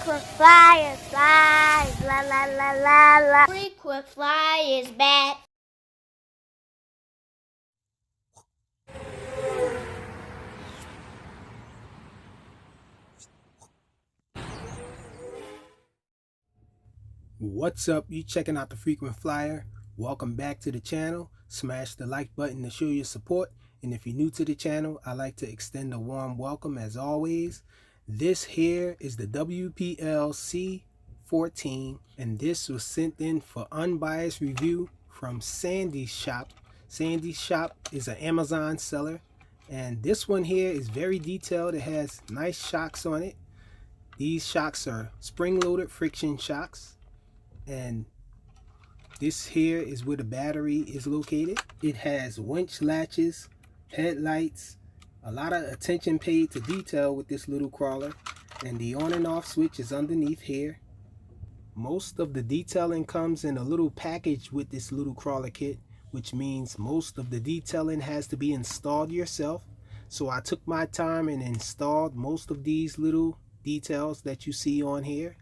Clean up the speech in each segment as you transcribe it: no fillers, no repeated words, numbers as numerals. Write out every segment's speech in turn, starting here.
Frequent flyer, flies, la la la la la. Frequent flyers back. What's up? You checking out the Frequent Flyer? Welcome back to the channel. Smash the like button to show your support. And if you're new to the channel, I'd like to extend a warm welcome as always. This here is the WPL C14, and this was sent in for unbiased review from Sandy's Shop. Sandy's Shop is an Amazon seller, and this one here is very detailed. It has nice shocks on it. These shocks are spring-loaded friction shocks. And this here is where the battery is located. It has winch latches, headlights, a lot of attention paid to detail with this little crawler, and the on and off switch is underneath here. Most of the detailing comes in a little package with this little crawler kit, which means most of the detailing has to be installed yourself. So I took my time and installed most of these little details that you see on here.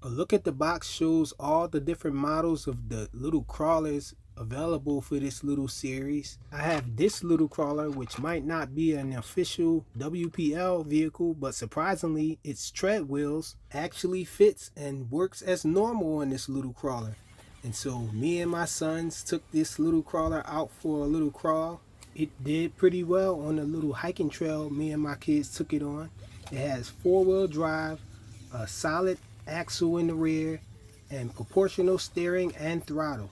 A look at the box shows all the different models of the little crawlers available for this little series. I have this little crawler, which might not be an official WPL vehicle, but surprisingly its tread wheels actually fits and works as normal on this little crawler. And so me and my sons took this little crawler out for a little crawl. It did pretty well on the little hiking trail me and my kids took it on. It has four-wheel drive, a solid axle in the rear, and proportional steering and throttle.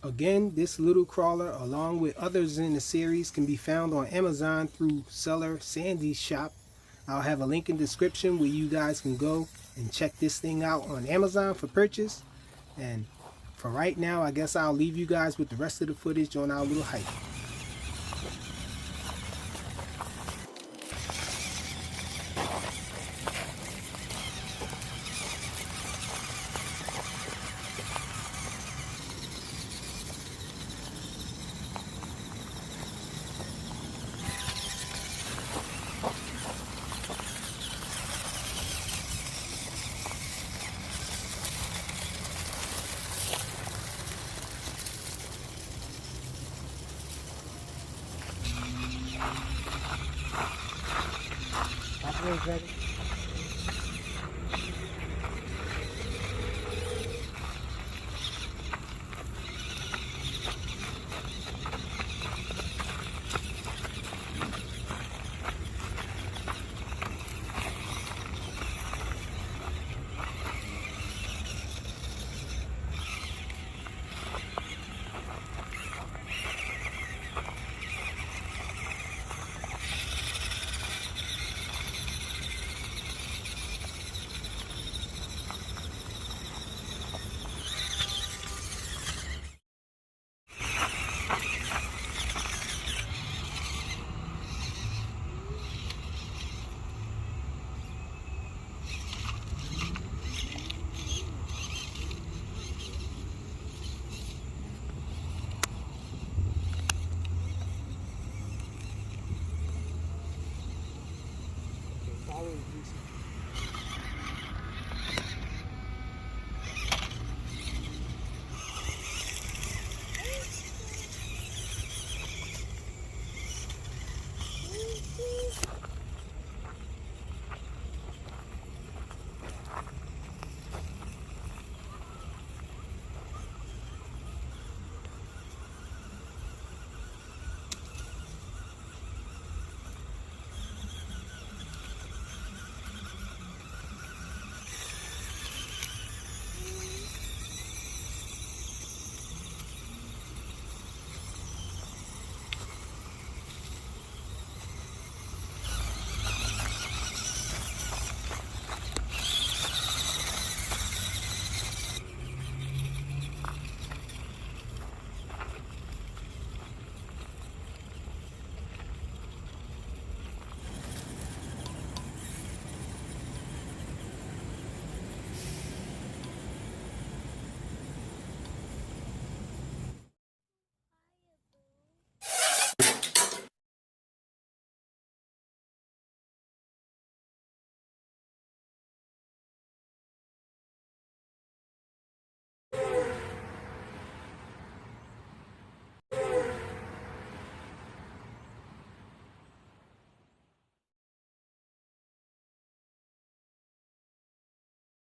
Again, this little crawler along with others in the series can be found on Amazon through seller Sandy's Shop. I'll have a link in the description where you guys can go and check this thing out on Amazon for purchase. And for right now, I guess I'll leave you guys with the rest of the footage on our little hike.